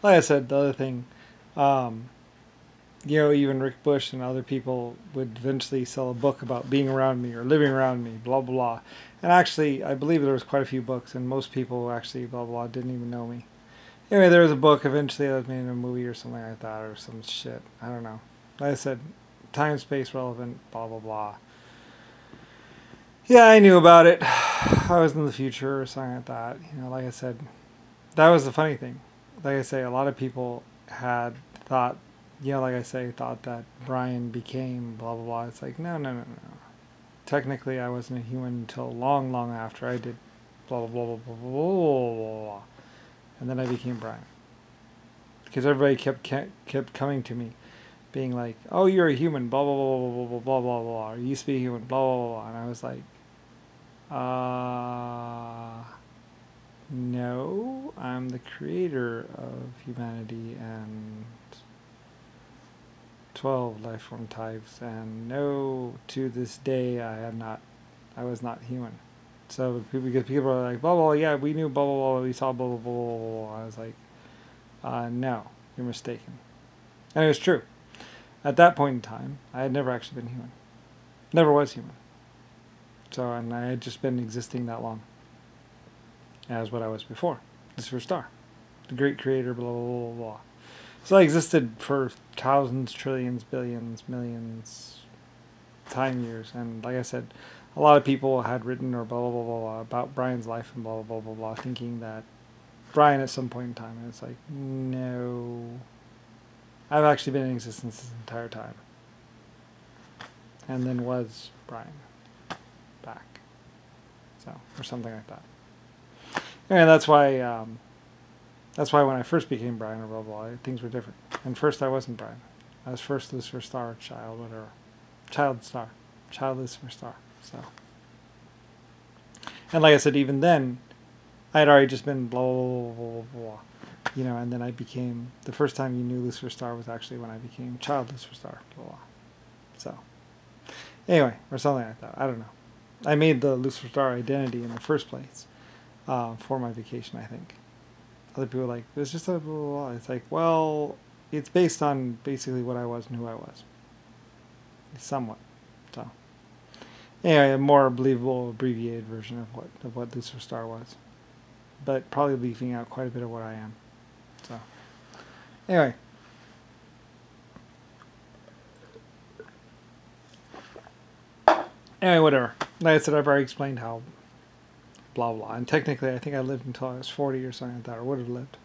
like I said, the other thing, um, even Rick Bush and other people would eventually sell a book about being around me or living around me, blah, blah, blah. And actually, I believe there was quite a few books, and most people actually, blah, blah, blah, didn't even know me. Anyway, there was a book eventually that was made in a movie or something like that, or some shit. I don't know. Like I said, time, space, relevant, blah, blah, blah. Yeah, I knew about it. I was in the future or something like that. Like I said, that was the funny thing. Like I say, a lot of people had thought, like I say, thought that Brian became blah, blah, blah. It's like, no, no, no, no. Technically, I wasn't a human until long, long after I did blah, blah, blah, blah, blah, blah, blah, blah, blah. And then I became Brian. Because everybody kept coming to me, being like, "Oh, you're a human," blah blah blah blah blah blah blah blah. Or you used to be a human, blah blah blah. And I was like, no, I'm the creator of humanity and 12 life form types, and no, to this day, I was not human. So because people are like, blah blah, yeah, we knew blah blah blah, we saw blah blah blah blah blah. I was like, no, you're mistaken, and it was true. At that point in time, I had never actually been human. Never was human. So, and I had just been existing that long as what I was before. Lucifer Star, the great creator, blah, blah, blah, blah. So I existed for thousands, trillions, billions, millions, time years. And like I said, a lot of people had written or blah, blah, blah, blah, blah about Brian's life and blah, blah, blah, blah, blah, thinking that Brian at some point in time. And it's like, no. I've actually been in existence this entire time. And then was Brian back. So, or something like that. And that's why when I first became Brian or blah, blah, blah, things were different. And first I wasn't Brian. I was first Lucifer Star, child, whatever. Child Star. Child Lucifer Star. So. And like I said, even then, I had already just been blah, blah, blah, blah, blah. And then I became, the first time you knew Lucifer Star was actually when I became Child Lucifer Star, blah, blah. So. Anyway, or something like that. I don't know. I made the Lucifer Star identity in the first place for my vacation, I think. Other people are like, it's just a blah, blah, blah. It's like, well, it's based on basically what I was and who I was. Somewhat. So, anyway, a more believable, abbreviated version of what Lucifer Star was. But probably leaving out quite a bit of what I am. So, anyway. Anyway, whatever. Like I said, I've already explained how blah, blah. And technically, I think I lived until I was 40 or something like that, or would have lived.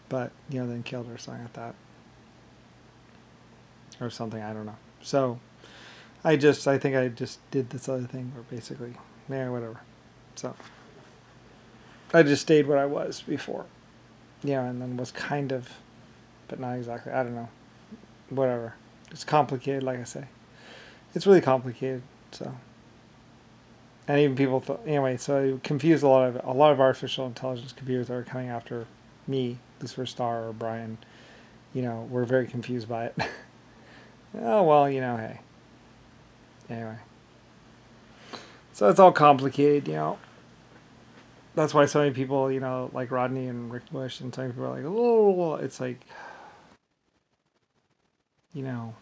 But, then killed her or something like that. Or something, I don't know. So, I think I just did this other thing, or basically, yeah, whatever. So, I just stayed what I was before. And then was kind of, but not exactly, I don't know. Whatever. It's complicated, like I say. It's really complicated, so. And even people thought, anyway, so I confused a lot of artificial intelligence computers that are coming after me, Lucifer Star or Brian, were very confused by it. Oh, well, hey. Anyway. So it's all complicated, That's why so many people, like Rodney and Rick Bush, and so many people are like, oh, it's like, I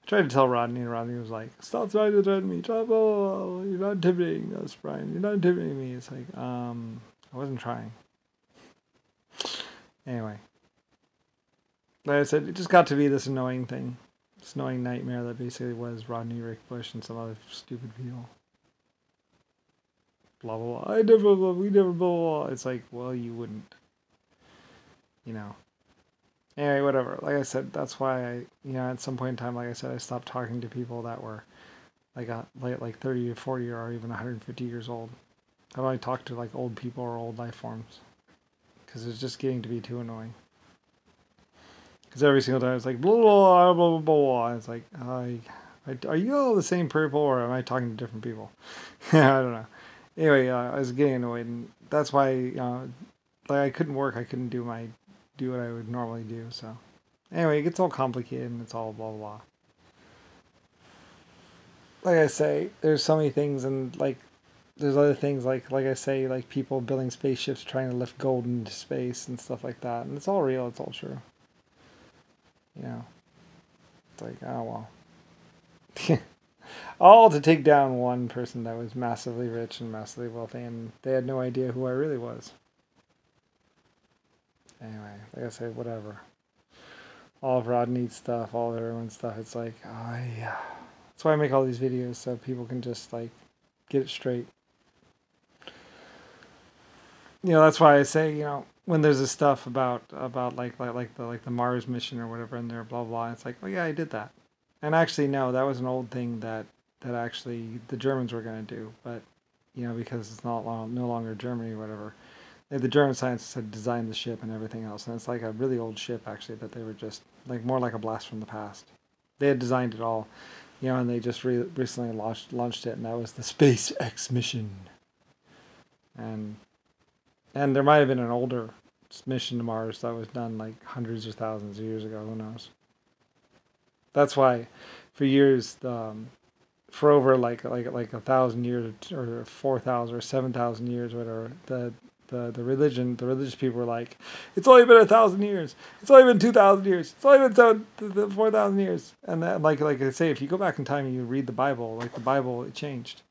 tried to tell Rodney, and Rodney was like, stop trying to threaten me. You're not intimidating us, Brian. You're not intimidating me. It's like, I wasn't trying. Anyway. Like I said, it just got to be this annoying thing. This annoying nightmare that basically was Rodney, Rick Bush, and some other stupid people. Blah, blah, blah. We never, blah, blah. It's like, well, you wouldn't. Anyway, whatever. Like I said, that's why at some point in time, like I said, I stopped talking to people that were like 30 to 40 or even 150 years old. I only talked to like old people or old life forms because it's just getting to be too annoying. Because every single time it's like blah blah blah blah blah. It's like, are you all the same people or am I talking to different people? I don't know. Anyway, I was getting annoyed, and that's why like I couldn't work. I couldn't do what I would normally do. So anyway, it gets all complicated and it's all blah blah. Like I say, there's so many things, and like there's other things like I say, like people building spaceships trying to lift gold into space and stuff like that, and it's all real, it's all true. You know, it's like, oh well. All to take down one person that was massively rich and massively wealthy, and they had no idea who I really was. Anyway, like I said, whatever. All of Rodney's stuff, all of everyone's stuff, it's like, oh yeah. That's why I make all these videos, so people can just like get it straight. You know, that's why I say, you know, when there's this stuff about like the Mars mission or whatever in there, blah blah, it's like, oh yeah, I did that. And actually, no, that was an old thing that actually the Germans were going to do, but you know, because it's no longer Germany or whatever, the German scientists had designed the ship and everything else, and it's like a really old ship actually that they were just like more like a blast from the past. They had designed it all, you know, and they just recently launched it, and that was the SpaceX mission. And there might have been an older mission to Mars that was done like hundreds or thousands of years ago. Who knows? That's why, for years, for over like 1,000 years or 4,000 or 7,000 years, whatever, the religious people were like, it's only been 1,000 years, it's only been 2,000 years, it's only been 4,000 years, and that like I say, if you go back in time and you read the Bible, like the Bible, it changed.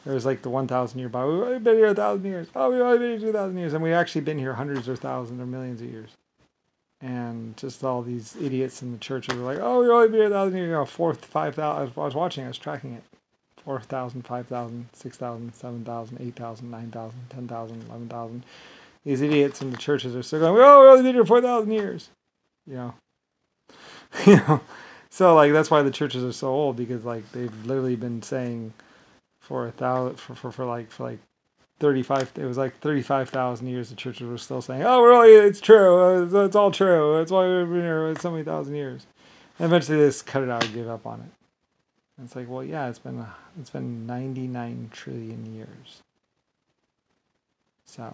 There was like the 1,000 year Bible. We've only been here 1,000 years. Oh, we've only been here 2,000 years, and we've actually been here hundreds or thousands or millions of years. And just all these idiots in the churches were like, oh, we've only been here 1,000 years. You know, 4,000, 5,000. I was watching. I was tracking it. 4,000, 5,000, 6,000, 7,000, 8,000, 9,000, 10,000, 11,000. These idiots in the churches are still going, oh, we've only been here 4,000 years. You know, you know. So like that's why the churches are so old, because like they've literally been saying for 35, it was like 35,000 years the churches were still saying, oh, really, it's true, it's all true, it's why we've been here so many thousand years. And eventually they just cut it out and gave up on it. And it's like, well, yeah, it's been 99 trillion years. So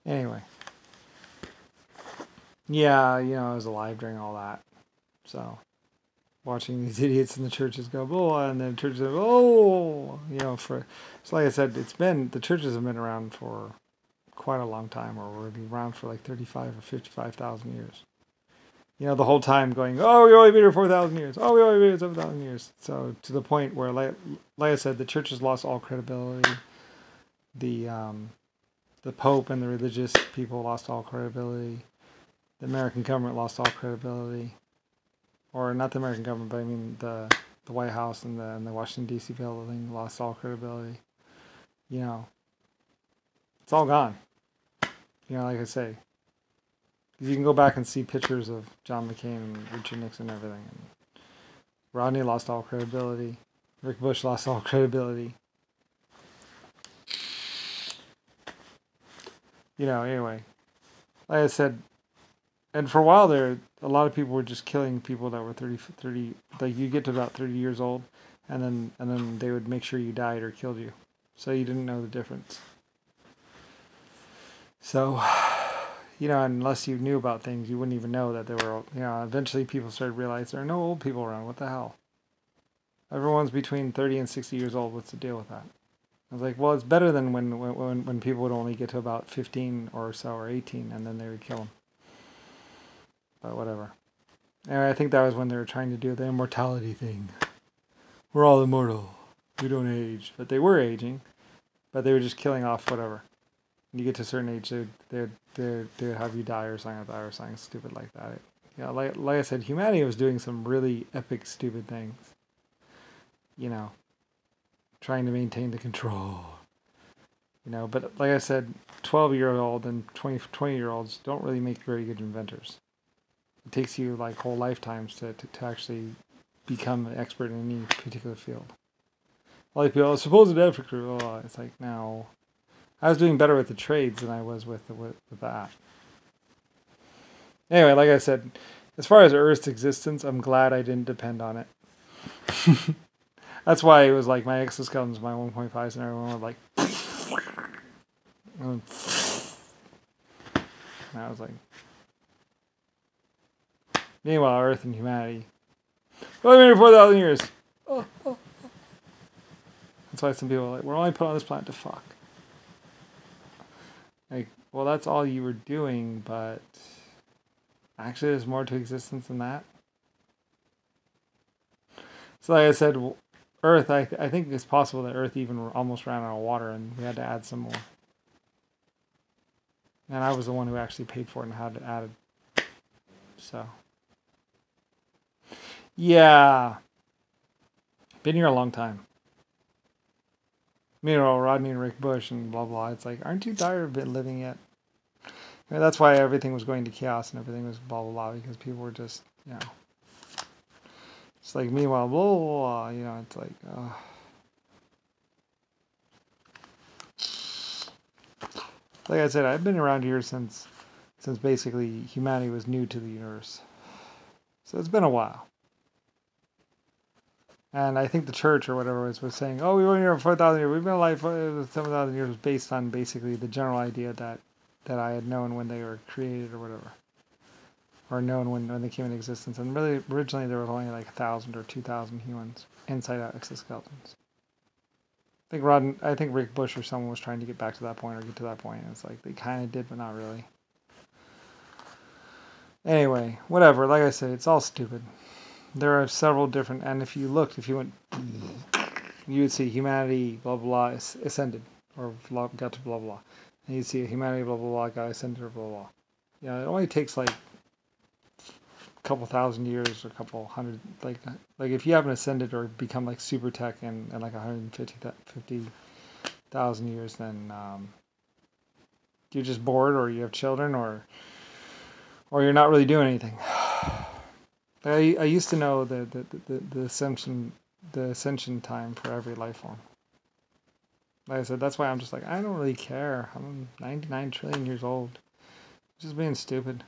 anyway, yeah, you know, I was alive during all that, so watching these idiots in the churches go, oh, and then churches go, oh, you know, so like I said, the churches have been around for quite a long time, or will be around for like 35 or 55,000 years. You know, the whole time going, oh, we only been here 4,000 years. Oh, we only been here 7,000 years. So to the point where, like I said, the churches lost all credibility. The Pope and the religious people lost all credibility. The American government lost all credibility. Or not the American government, but I mean the White House and the Washington D.C. building lost all credibility. You know, it's all gone. You know, like I say, you can go back and see pictures of John McCain and Richard Nixon and everything. And Rodney lost all credibility. Rick Bush lost all credibility. You know, anyway, like I said, and for a while there, a lot of people were just killing people that were 30, like you get to about 30 years old, and then they would make sure you died or killed you. So you didn't know the difference. So, you know, unless you knew about things, you wouldn't even know that there were, you know, eventually people started to realize there are no old people around. What the hell? Everyone's between 30 and 60 years old. What's the deal with that? I was like, well, it's better than when people would only get to about 15 or so, or 18, and then they would kill them. But whatever. Anyway, I think that was when they were trying to do the immortality thing. We're all immortal. We don't age. But they were aging. But they were just killing off whatever. When you get to a certain age, they'd have you die or something stupid like that. Yeah, like I said, humanity was doing some really epic, stupid things. You know, trying to maintain the control. You know, but like I said, 12-year-old and 20-year-olds don't really make very good inventors. It takes you like whole lifetimes to actually become an expert in any particular field. A lot of people, supposed Africa, oh, it's like, no. I was doing better with the trades than I was with that. Anyway, like I said, as far as Earth's existence, I'm glad I didn't depend on it. That's why it was like my exoskeletons, my 1.5s, and everyone were like, and I was like, meanwhile, Earth and humanity, well, I've been here 4,000 years. Oh. why some people are like, we're only put on this planet to fuck. Like, well, that's all you were doing, but actually there's more to existence than that. So like I said, Earth, I think it's possible that Earth even almost ran out of water and we had to add some more. And I was the one who actually paid for it and had to add it. So. Yeah. Been here a long time. Meanwhile, Rodney and Rick Bush and blah, blah. It's like, aren't you tired of living yet? I mean, that's why everything was going to chaos and everything was blah, blah, blah. Because people were just, you know. It's like, meanwhile, blah, blah, blah. You know, it's like, like I said, I've been around here since basically humanity was new to the universe. So it's been a while. And I think the church or whatever was saying, oh, we were here for 4,000 years. We've been alive for 7,000 years, was based on basically the general idea that I had known when they were created or whatever. Or known when they came into existence. And really, originally there was only like 1,000 or 2,000 humans inside out exoskeletons. I think Rick Bush or someone was trying to get back to that point or get to that point. And it's like they kind of did, but not really. Anyway, whatever. Like I said, it's all stupid. There are several different, and if you went, you would see humanity, blah, blah, blah, ascended, or got to blah, blah. And you'd see humanity, blah, blah, blah, got ascended, or blah, blah. Yeah, it only takes like a couple thousand years, or a couple hundred, like if you haven't ascended or become like super tech in like 150,000 years, then you're just bored, or you have children, or you're not really doing anything. I used to know the ascension time for every life form. Like I said, that's why I'm just like, I don't really care. I'm 99 trillion years old. Just being stupid.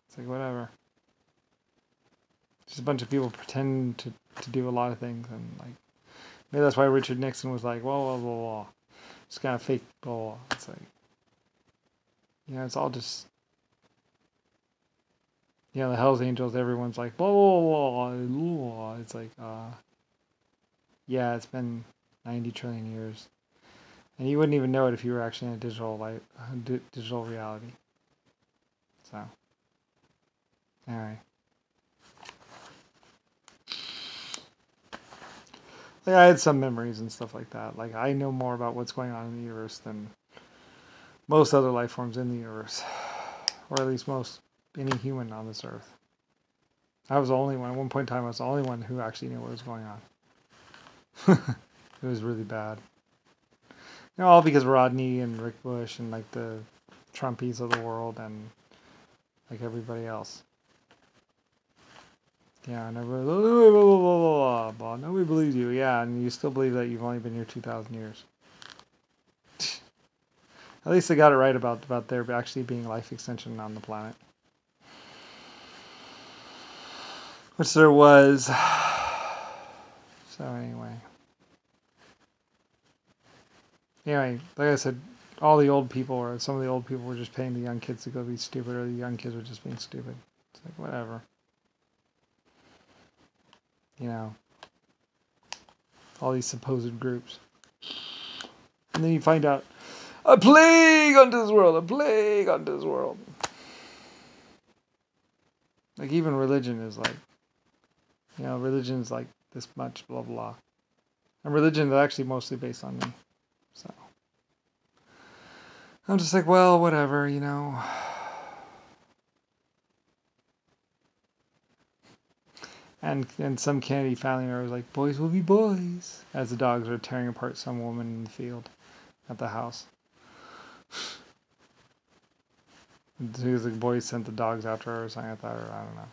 It's like, whatever. Just a bunch of people pretend to do a lot of things, and like maybe that's why Richard Nixon was like, blah, blah, blah, blah. Just kind of fake blah, blah. It's like, you know, it's all just, you know, the Hells Angels, everyone's like, blah, blah, blah, blah. It's like, yeah, it's been 90 trillion years. And you wouldn't even know it if you were actually in a digital reality. So, anyway. Like, I had some memories and stuff like that. Like, I know more about what's going on in the universe than most other life forms in the universe. Or at least any human on this earth. I was the only one. At one point in time, I was the only one who actually knew what was going on. It was really bad. You know, all because of Rodney and Rick Bush and like the Trumpies of the world and like everybody else. Yeah, and everybody, blah, blah, blah, blah, blah. Nobody believes you. Yeah, and you still believe that you've only been here 2,000 years. At least they got it right about there actually being life extension on the planet. Which there was. So anyway, like I said, all the old people, or some of the old people, were just paying the young kids to go be stupid, or the young kids were just being stupid. It's like, whatever. You know, all these supposed groups. And then you find out, a plague unto this world, a plague unto this world. Like, even religion is like, you know, religion is like this much, blah, blah. And religion is actually mostly based on me. So, I'm just like, well, whatever, you know. And some Kennedy family members were like, boys will be boys, as the dogs are tearing apart some woman in the field at the house. Because the boys sent the dogs after her or something like that, or I don't know.